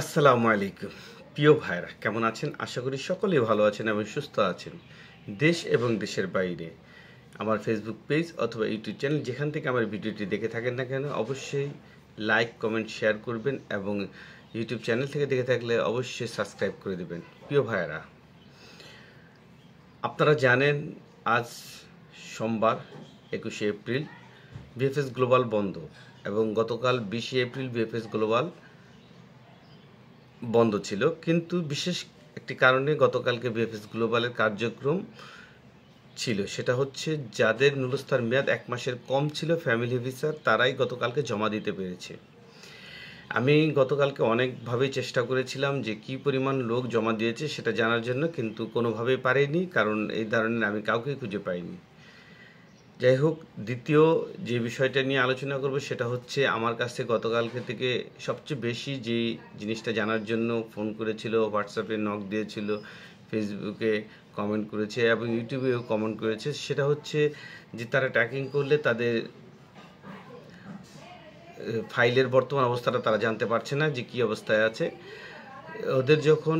আসসালামু আলাইকুম প্রিয় ভাইরা, কেমন আছেন? আশা করি সকলেই ভালো আছেন এবং সুস্থ আছেন। দেশ এবং দেশের বাইরে আমার ফেসবুক পেজ অথবা ইউটিউব চ্যানেল যেখান থেকে আমার ভিডিওটি দেখে থাকেন না কেন, অবশ্যই লাইক কমেন্ট শেয়ার করবেন এবং ইউটিউব চ্যানেল থেকে দেখে থাকলে অবশ্যই সাবস্ক্রাইব করে দেবেন। প্রিয় ভাইরা, আপনারা জানেন আজ সোমবার 21শে এপ্রিল বিএফএস গ্লোবাল বন্ধ এবং গতকাল 20শে এপ্রিল বিএফএস গ্লোবাল বন্ধ ছিল, কিন্তু বিশেষ একটি কারণে গতকালকে বিএফএস গ্লোবালের কার্যক্রম ছিল। সেটা হচ্ছে যাদের নুরস্থার মেয়াদ 1 মাসের কম ছিল ফ্যামিলি ভিসা, তারাই গতকালকে জমা দিতে পেরেছে। আমি গতকালকে অনেকভাবেই চেষ্টা করেছিলাম যে কী পরিমাণ লোক জমা দিয়েছে সেটা জানার জন্য, কিন্তু কোনোভাবেই পারিনি, কারণ এই ধরনের আমি কাউকেই খুঁজে পাইনি। যাই হোক, দ্বিতীয় যে বিষয়টা নিয়ে আলোচনা করব সেটা হচ্ছে আমার কাছে গতকালকে থেকে সবচেয়ে বেশি যে জিনিসটা জানার জন্য ফোন করেছিল, হোয়াটসঅ্যাপে নক দিয়েছিল, ফেসবুকে কমেন্ট করেছে এবং ইউটিউবেও কমেন্ট করেছে, সেটা হচ্ছে যে তারা ট্র্যাকিং করলে তাদের ফাইলের বর্তমান অবস্থাটা তারা জানতে পারছে না যে কী অবস্থায় আছে। ওদের যখন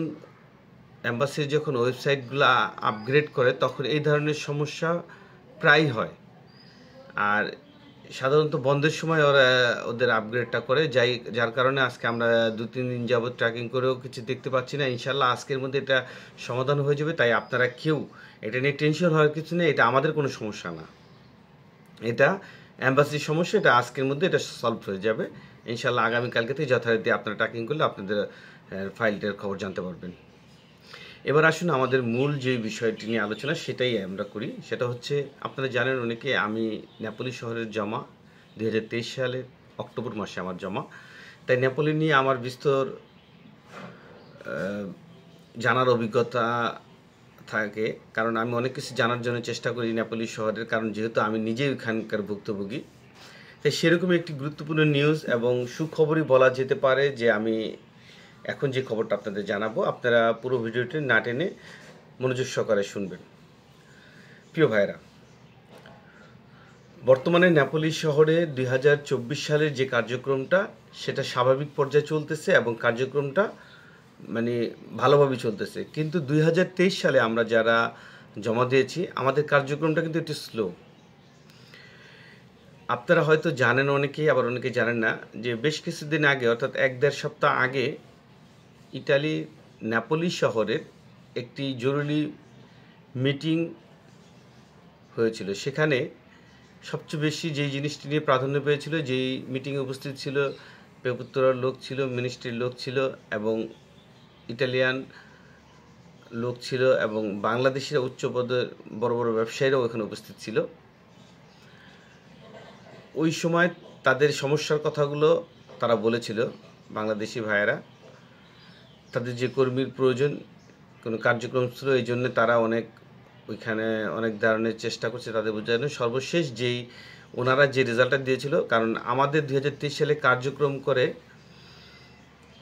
অ্যাম্বাসির যখন ওয়েবসাইটগুলো আপগ্রেড করে তখন এই ধরনের সমস্যা প্রায় হয়। আর সাধারণত বন্ধের সময় ওরা ওদের আপগ্রেডটা করে, যার কারণে আজকে আমরা 2-3 দিন যাবত ট্র্যাকিং করেও কিছু দেখতে পাচ্ছি না। ইনশাল্লাহ আজকের মধ্যে এটা সমাধান হয়ে যাবে, তাই আপনারা কেউ এটা নিয়ে টেনশন হওয়ার কিছু নেই। এটা আমাদের কোনো সমস্যা না, এটা অ্যাম্বাসির সমস্যা। এটা আজকের মধ্যে এটা সলভ হয়ে যাবে ইনশাল্লাহ। আগামীকালকে থেকে যথারীতি আপনারা ট্র্যাকিং করলে আপনাদের ফাইলটার খবর জানতে পারবেন। এবার আসুন আমাদের মূল যে বিষয়টি নিয়ে আলোচনা সেটাই আমরা করি। সেটা হচ্ছে, আপনারা জানেন অনেকে আমি নেপোলি শহরের জমা 2023 সালের অক্টোবর মাসে আমার জমা, তাই নেপোলি নিয়ে আমার বিস্তর জানার অভিজ্ঞতা থাকে, কারণ আমি অনেক কিছু জানার জন্য চেষ্টা করি নেপোলি শহরের, কারণ যেহেতু আমি নিজেই ওখানকার ভুক্তভোগী। তাই সেরকমই একটি গুরুত্বপূর্ণ নিউজ এবং সুখবরই বলা যেতে পারে যে আমি এখন যে খবরটা আপনাদের জানাবো, আপনারা পুরো ভিডিওটি না টেনে মনোযোগ সহকারে শুনবেন। প্রিয় ভাইরা, বর্তমানে নেপোলি শহরে 2024 সালের যে কার্যক্রমটা সেটা স্বাভাবিক পর্যায়ে চলতেছে এবং কার্যক্রমটা মানে ভালোভাবে চলতেছে, কিন্তু 2023 সালে আমরা যারা জমা দিয়েছি আমাদের কার্যক্রমটা কিন্তু একটু স্লো। আপনারা হয়তো জানেন অনেকেই, আবার অনেকে জানেন না, যে বেশ কিছুদিন আগে অর্থাৎ 1-1.5 সপ্তাহ আগে ইটালি নেপোলি শহরের একটি জরুরি মিটিং হয়েছিল। সেখানে সবচেয়ে বেশি যেই জিনিসটি নিয়ে প্রাধান্য পেয়েছিল, যেই মিটিংয়ে উপস্থিত ছিল, পেপুত্তরার লোক ছিল, মিনিস্ট্রির লোক ছিল এবং ইটালিয়ান লোক ছিল এবং বাংলাদেশের উচ্চ পদের বড় বড় ব্যবসায়ীরাও এখানে উপস্থিত ছিল। ওই সময় তাদের সমস্যার কথাগুলো তারা বলেছিল। বাংলাদেশি ভাইয়েরা, তাদের যে কর্মীর প্রয়োজন, কোনো কার্যক্রম ছিল, এই জন্য তারা ওইখানে অনেক ধরনের চেষ্টা করছে তাদের বোঝানো। সর্বশেষ যেই ওনারা যে রেজাল্টটা দিয়েছিল, কারণ আমাদের 2023 সালে কার্যক্রম করে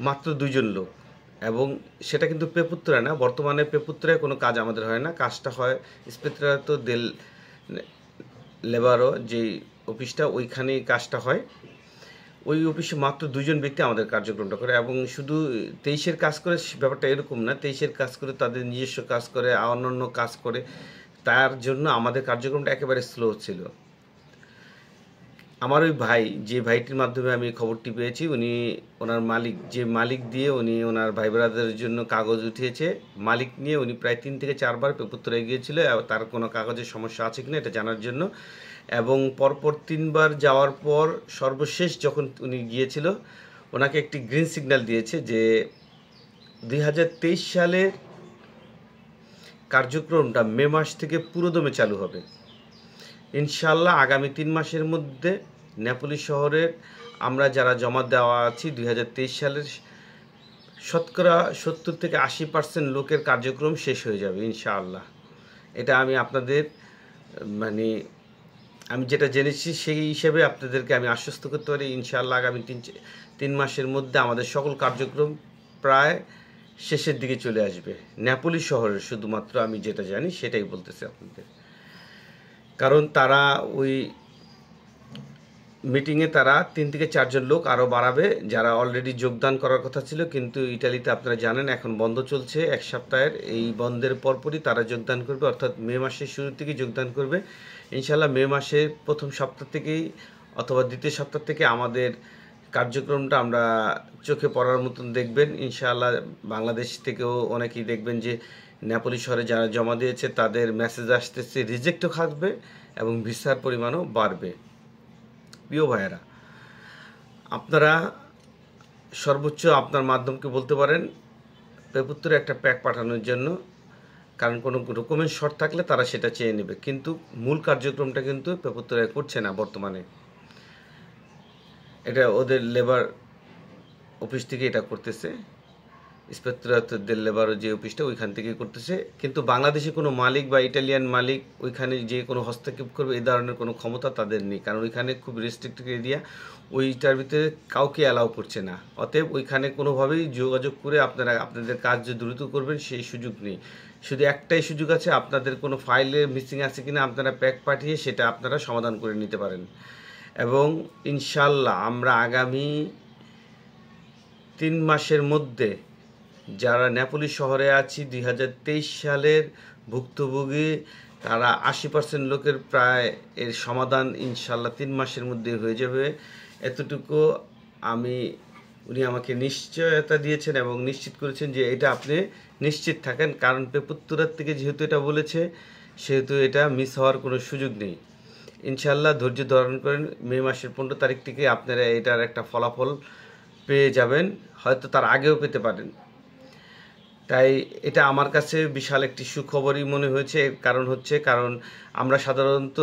মাত্র 2 জন লোক, এবং সেটা কিন্তু পেপুত্তরায় না। বর্তমানে পেপুত্তরায় কোনো কাজ আমাদের হয় না, কাজটা হয় স্পেত্রাতো দেল লেবারো, যেই অফিসটা, ওইখানেই কাজটা হয়। ওই অফিসে মাত্র 2 জন ব্যক্তি আমাদের কার্যক্রমটা করে, এবং শুধু 23-এর কাজ করে ব্যাপারটা এরকম না। 23-এর কাজ করে তাদের নিজস্ব কাজ করে, অন্যান্য কাজ করে, তার জন্য আমাদের কার্যক্রমটা একেবারে স্লো ছিল। আমার ওই ভাই, যে ভাইটির মাধ্যমে আমি খবরটি পেয়েছি, উনি ওনার মালিক দিয়ে উনি ওনার ভাই ব্রাদারের জন্য কাগজ উঠিয়েছে। মালিক নিয়ে উনি প্রায় 3 থেকে 4 বার পেপুত্তরায় গিয়েছিল তার কোনো কাগজের সমস্যা আছে কিনা এটা জানার জন্য, এবং পরপর 3 বার যাওয়ার পর সর্বশেষ যখন উনি গিয়েছিল, ওনাকে একটি গ্রিন সিগন্যাল দিয়েছে যে 2023 সালের কার্যক্রমটা মে মাস থেকে পুরোদমে চালু হবে ইনশাল্লাহ। আগামী 3 মাসের মধ্যে নেপোলি শহরের আমরা যারা জমা দেওয়া আছি 2023 সালের শতকরা 70 থেকে 80% লোকের কার্যক্রম শেষ হয়ে যাবে ইনশাআল্লাহ। এটা আমি আপনাদের আমি যেটা জেনেছি সেই হিসেবে আপনাদেরকে আমি আশ্বস্ত করতে পারি ইনশাআল্লাহ আগামী 3 মাসের মধ্যে আমাদের সকল কার্যক্রম প্রায় শেষের দিকে চলে আসবে নেপোলি শহরের। শুধুমাত্র আমি যেটা জানি সেটাই বলতেছি আপনাদের, কারণ তারা ওই মিটিংয়ে তারা 3 থেকে 4 জন লোক আরও বাড়াবে, যারা অলরেডি যোগদান করার কথা ছিল, কিন্তু ইটালিতে আপনারা জানেন এখন বন্ধ চলছে 1 সপ্তাহের। এই বন্ধের পরপরই তারা যোগদান করবে, অর্থাৎ মে মাসের শুরু থেকেই যোগদান করবে। ইনশাল্লাহ মে মাসের প্রথম সপ্তাহ থেকেই অথবা দ্বিতীয় সপ্তাহ থেকে আমাদের কার্যক্রমটা আমরা চোখে পড়ার মতন দেখবেন। ইনশাআল্লাহ বাংলাদেশ থেকেও অনেকেই দেখবেন যে নেপোলি শহরে যারা জমা দিয়েছে তাদের মেসেজ আসতেছে, রিজেক্টও থাকবে এবং ভিসার পরিমাণও বাড়বে। প্রিয় ভাইয়েরা, আপনারা সর্বোচ্চ আপনার মাধ্যমকে বলতে পারেন পেপুত্তরে একটা প্যাক পাঠানোর জন্য, কারণ কোনো ডকুমেন্ট শর্ট থাকলে তারা সেটা চেয়ে নেবে, কিন্তু মূল কার্যক্রমটা কিন্তু পেপুত্তরে করছে না বর্তমানে। এটা ওদের লেবার অফিস থেকে এটা করতেছে, ইন্সপেক্টরের লেবার যে অফিসটা ওইখান থেকেই করতেছে। কিন্তু বাংলাদেশে কোনো মালিক বা ইটালিয়ান মালিক ওইখানে যে কোনো হস্তক্ষেপ করবে এই ধরনের কোনো ক্ষমতা তাদের নেই, কারণ ওইখানে খুব রেস্ট্রিক্টেড এরিয়া, ওইটার ভিতরে কাউকে অ্যালাউ করছে না। অতএব ওইখানে কোনোভাবেই যোগাযোগ করে আপনারা আপনাদের কাজ যে দ্রুত করবেন সেই সুযোগ নেই। শুধু একটাই সুযোগ আছে, আপনাদের কোনো ফাইলে মিসিং আছে কিনা আপনারা প্যাক পাঠিয়ে সেটা আপনারা সমাধান করে নিতে পারেন। এবং ইনশাল্লাহ আমরা আগামী 3 মাসের মধ্যে যারা নেপোলি শহরে আছি 2023 সালের ভুক্তভোগী, তারা 80% লোকের প্রায় এর সমাধান ইনশাল্লাহ 3 মাসের মধ্যে হয়ে যাবে। এতটুকু উনি আমাকে নিশ্চয়তা দিয়েছেন এবং নিশ্চিত করেছেন যে এটা আপনি নিশ্চিত থাকেন, কারণ পেপুত্তরার থেকে যেহেতু এটা বলেছে সেহেতু এটা মিস হওয়ার কোনো সুযোগ নেই। ইনশাল্লাহ ধৈর্য ধারণ করেন, মে মাসের 15 তারিখ থেকে আপনারা এটার একটা ফলাফল পেয়ে যাবেন, হয়তো তার আগেও পেতে পারেন। তাই এটা আমার কাছে বিশাল একটি সুখবরই মনে হয়েছে। কারণ আমরা সাধারণত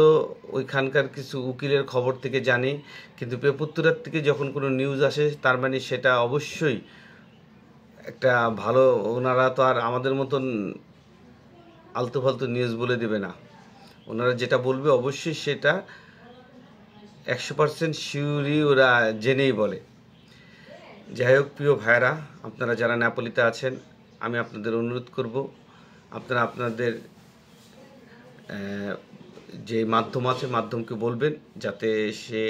ওইখানকার কিছু উকিলের খবর থেকে জানি, কিন্তু পেপুত্তরার থেকে যখন কোনো নিউজ আসে তার মানে সেটা অবশ্যই একটা ভালো। ওনারা তো আর আমাদের মতন আলতু ফালতু নিউজ বলে দেবে না, ওনারা যেটা বলবে অবশ্যই সেটা 100% শিওরই ওরা জেনেই বলে। যাই হোক প্রিয় ভাইরা, আপনারা যারা নেপোলিতে আছেন, আমি আপনাদের অনুরোধ করব আপনারা আপনাদের যে মাধ্যম আছে মাধ্যমকে বলবেন যাতে সে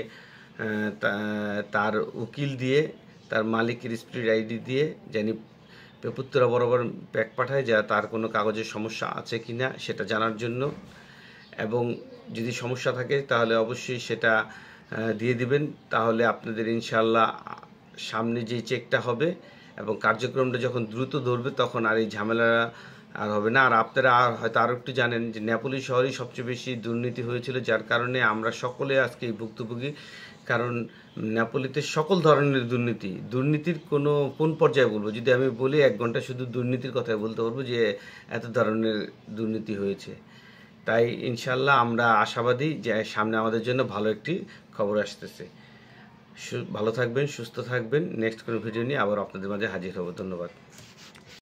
তার উকিল দিয়ে তার মালিকের স্পিড আইডি দিয়ে জানি পেপুত্তরা বরাবর প্যাক পাঠায়, যা তার কোনো কাগজের সমস্যা আছে কি না সেটা জানার জন্য। এবং যদি সমস্যা থাকে তাহলে অবশ্যই সেটা দিয়ে দিবেন, তাহলে আপনাদের ইনশাল্লাহ সামনে যে চেকটা হবে এবং কার্যক্রমটা যখন দ্রুত ধরবে তখন আর এই ঝামেলা আর হবে না। আর আপনারা হয়তো আরও একটু জানেন যে নেপোলি শহরেই সবচেয়ে বেশি দুর্নীতি হয়েছিল, যার কারণে আমরা সকলে আজকে এই ভুক্তভোগী। কারণ নেপোলিতে সকল ধরনের দুর্নীতির কোন পর্যায়ে বলবো, যদি আমি বলি 1 ঘন্টা শুধু দুর্নীতির কথাই বলতে পারবো যে এত ধরনের দুর্নীতি হয়েছে। তাই ইনশাল্লাহ আমরা আশাবাদী যে সামনে আমাদের জন্য ভালো একটি খবর আসতেছে। ভালো থাকবেন, সুস্থ থাকবেন। নেক্সট কোনো ভিডিও নিয়ে আবার আপনাদের মাঝে হাজির হব। ধন্যবাদ।